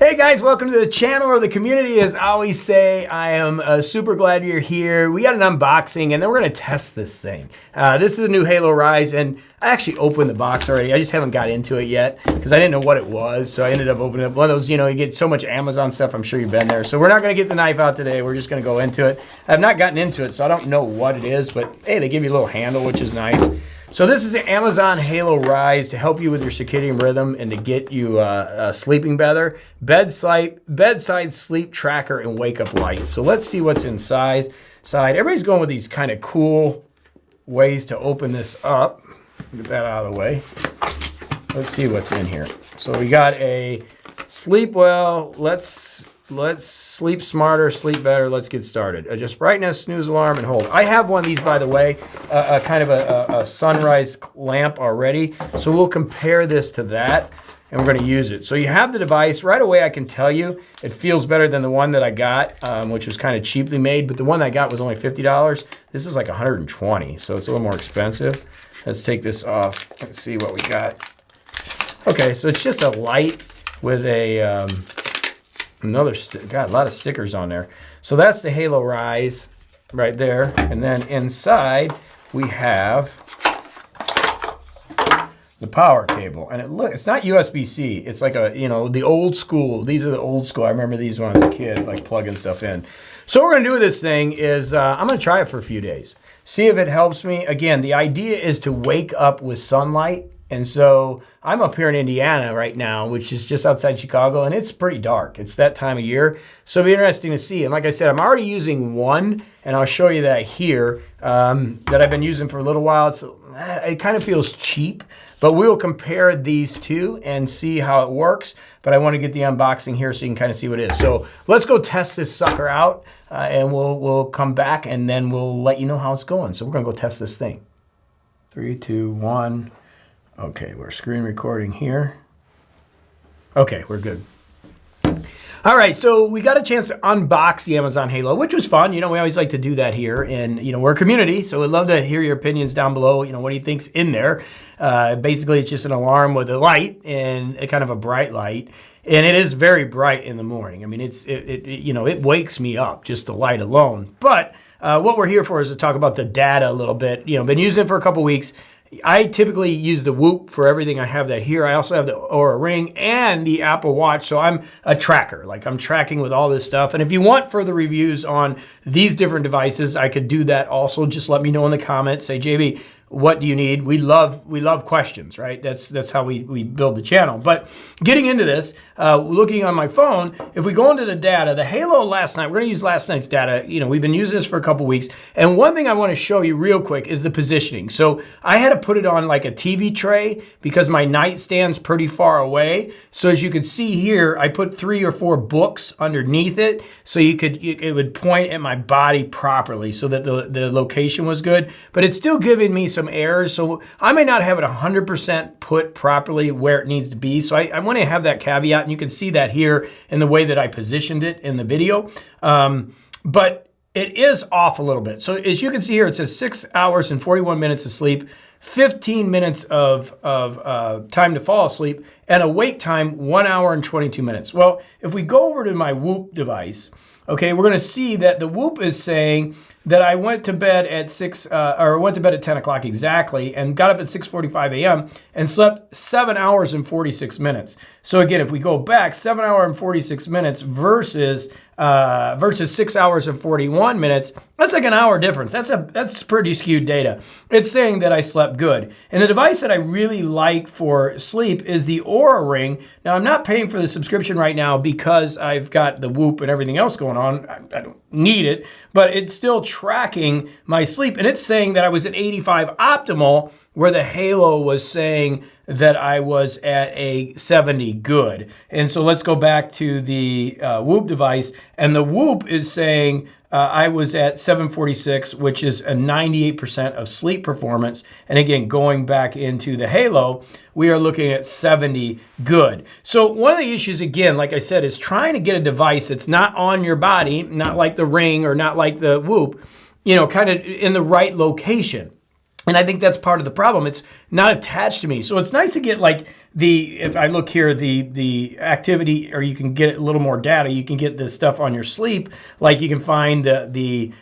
Hey guys, welcome to the channel or the community. As I always say, I am super glad you're here. We got an unboxing and then we're gonna test this thing. This is a new Halo Rise, and I actually opened the box already. I just haven't got into it yet because I didn't know what it was. So I ended up opening up one of those, you get so much Amazon stuff. I'm sure you've been there. So we're not gonna get the knife out today. We're just gonna go into it. I've not gotten into it, so I don't know what it is, but hey, they give you a little handle, which is nice. So this is an Amazon Halo Rise to help you with your circadian rhythm and to get you sleeping better. Bedside sleep tracker and wake up light. So let's see what's inside. Everybody's going with these kind of cool ways to open this up. Get that out of the way. Let's see what's in here. So we got a sleep well. Let's sleep smarter, sleep better. Let's get started. Adjust brightness, snooze alarm, and hold. I have one of these, by the way, kind of a sunrise lamp already. So we'll compare this to that, and we're going to use it. So you have the device. Right away, I can tell you it feels better than the one that I got, which was kind of cheaply made. But the one that I got was only $50. This is like $120, so it's a little more expensive. Let's take this off and see what we got. Okay, so it's just a light with a... got a lot of stickers on there. So that's the Halo Rise right there. And then inside we have the power cable. And it's not USB-C. It's like the old school. These are the old school. I remember these when I was a kid, like plugging stuff in. So what we're gonna do with this thing is I'm gonna try it for a few days. See if it helps me. Again, the idea is to wake up with sunlight. And so I'm up here in Indiana right now, which is just outside Chicago, and it's pretty dark. It's that time of year. So it'll be interesting to see. And like I said, I'm already using one, and I'll show you that here, that I've been using for a little while. It kind of feels cheap, but we will compare these two and see how it works. But I want to get the unboxing here so you can kind of see what it is. So let's go test this sucker out, and we'll come back, and then we'll let you know how it's going. So we're going to go test this thing. 3, 2, 1. Okay, we're screen recording here. Okay, we're good. All right, so we got a chance to unbox the Amazon Halo, which was fun. We always like to do that here, and we're a community, so we'd love to hear your opinions down below. What do you think's in there? Basically, it's just an alarm with a light and a kind of a bright light, and it is very bright in the morning. I mean, it wakes me up just the light alone. But what we're here for is to talk about the data a little bit. Been using it for a couple weeks. I typically use the Whoop for everything. I have that here. I also have the Oura Ring and the Apple Watch. So I'm a tracker. Like I'm tracking with all this stuff. And if you want further reviews on these different devices, I could do that also. Just let me know in the comments. Say, JB, what do you need? We love questions, right? That's how we build the channel. But getting into this, looking on my phone, if we go into the data, the Halo last night, we're going to use last night's data. We've been using this for a couple weeks. And one thing I want to show you real quick is the positioning. So I had to put it on like a TV tray because my nightstand's pretty far away. So as you can see here, I put 3 or 4 books underneath it so it would point at my body properly so that the location was good. But it's still giving me some errors, so I may not have it 100% put properly where it needs to be. So I want to have that caveat, and you can see that here in the way that I positioned it in the video. But it is off a little bit. So as you can see here, it says 6 hours and 41 minutes of sleep, 15 minutes of time to fall asleep, and awake time 1 hour and 22 minutes. Well, if we go over to my Whoop device, okay, we're going to see that the Whoop is saying that I went to bed at 10 o'clock exactly and got up at 6:45 a.m. and slept 7 hours and 46 minutes. So again, if we go back, 7 hours and 46 minutes versus 6 hours and 41 minutes, that's like an hour difference. That's pretty skewed data. It's saying that I slept good. And the device that I really like for sleep is the Oura Ring. Now, I'm not paying for the subscription right now because I've got the Whoop and everything else going on. I don't need it, but it's still tracking my sleep. And it's saying that I was at 85 optimal, where the Halo was saying that I was at a 70 good. And so let's go back to the Whoop device, and the Whoop is saying I was at 746, which is a 98% of sleep performance. And again, going back into the Halo, we are looking at 70 good. So one of the issues, again, like I said, is trying to get a device that's not on your body, not like the Ring or not like the Whoop, kind of in the right location. And I think that's part of the problem. It's not attached to me. So it's nice to get like if I look here, the activity, or you can get a little more data, you can get this stuff on your sleep, like you can find the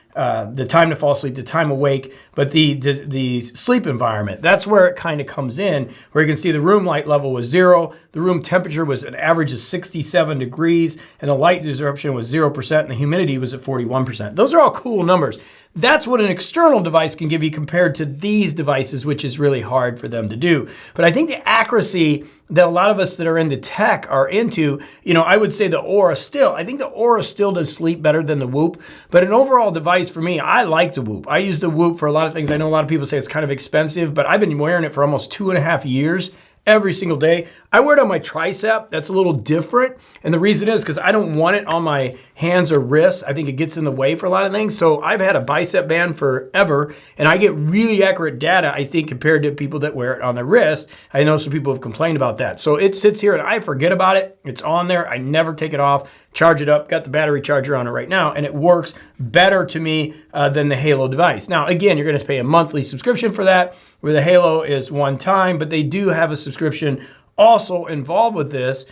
time to fall asleep, the time awake, but the sleep environment. That's where it kind of comes in, where you can see the room light level was 0, the room temperature was an average of 67 degrees, and the light disruption was 0%, and the humidity was at 41%. Those are all cool numbers. That's what an external device can give you compared to these devices, which is really hard for them to do. But I think the accuracy that a lot of us that are into tech are into, I would say the Aura still. I think the Aura still does sleep better than the Whoop. But an overall device for me, I like the Whoop. I use the Whoop for a lot of things. I know a lot of people say it's kind of expensive, but I've been wearing it for almost 2.5 years. Every single day. I wear it on my tricep. That's a little different. And the reason is because I don't want it on my hands or wrists. I think it gets in the way for a lot of things. So I've had a bicep band forever, and I get really accurate data, I think, compared to people that wear it on their wrist. I know some people have complained about that. So it sits here and I forget about it. It's on there. I never take it off. Charge it up. Got the battery charger on it right now, and it works better to me than the Halo device. Now, again, you're going to pay a monthly subscription for that, where the Halo is one time, but they do have a subscription also involved with this.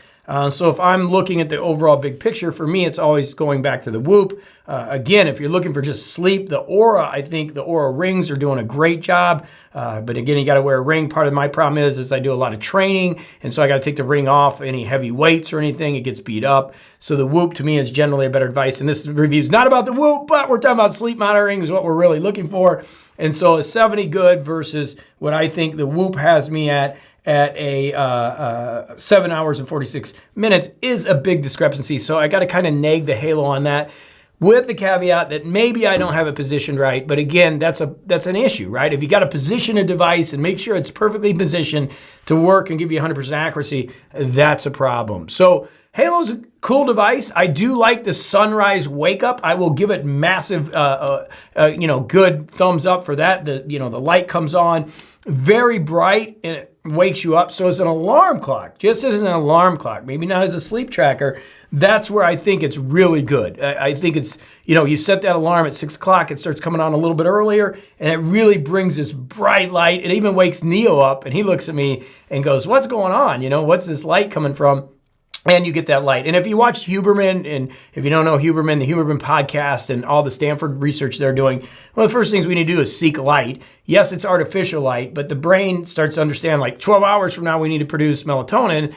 So if I'm looking at the overall big picture, for me, it's always going back to the Whoop. Again, if you're looking for just sleep, the Aura, I think the Aura rings are doing a great job. But again, you got to wear a ring. Part of my problem is I do a lot of training, and so I got to take the ring off any heavy weights or anything. It gets beat up. So the Whoop to me is generally a better device. And this review is not about the Whoop, but we're talking about sleep monitoring is what we're really looking for. And so a 70 good versus what I think the Whoop has me at a 7 hours and 46 minutes is a big discrepancy. So I got to kind of nag the Halo on that, with the caveat that maybe I don't have it positioned right. But again, that's an issue, right? If you got to position a device and make sure it's perfectly positioned to work and give you 100% accuracy, that's a problem. So Halo's a cool device. I do like the sunrise wake up. I will give it massive, good thumbs up for that. The light comes on very bright and it wakes you up. So it's an alarm clock, just as an alarm clock, maybe not as a sleep tracker. That's where I think it's really good. I think it's, you set that alarm at 6 o'clock, it starts coming on a little bit earlier, and it really brings this bright light. It even wakes Neo up, and he looks at me and goes, "What's going on? What's this light coming from?" And you get that light. And if you watch Huberman, and if you don't know Huberman, the Huberman podcast and all the Stanford research they're doing, one of the first things we need to do is seek light. Yes, it's artificial light, but the brain starts to understand like 12 hours from now we need to produce melatonin,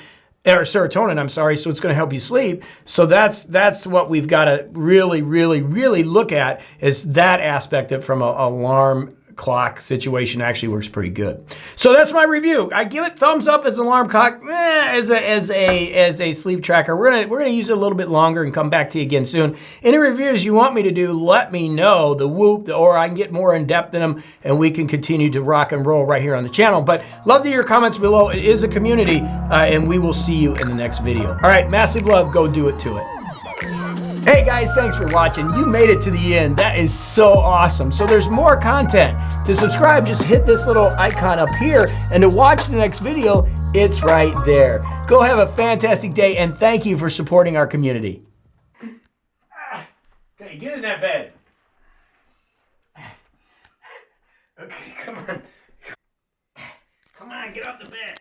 or serotonin, I'm sorry, so it's going to help you sleep. So that's what we've got to really, really, really look at, is that aspect of from an alarm clock situation actually works pretty good. So that's my review. I give it thumbs up as an alarm clock, as a sleep tracker. We're gonna use it a little bit longer and come back to you again soon. Any reviews you want me to do, let me know. The Whoop, or I can get more in depth in them, and we can continue to rock and roll right here on the channel. But love to hear your comments below. It is a community, and we will see you in the next video. All right, massive love. Go do it to it. Hey guys, thanks for watching. You made it to the end. That is so awesome. So there's more content. To subscribe, just hit this little icon up here, and to watch the next video, it's right there. Go have a fantastic day, and thank you for supporting our community. Okay, get in that bed. Okay, come on. Come on, get off the bed.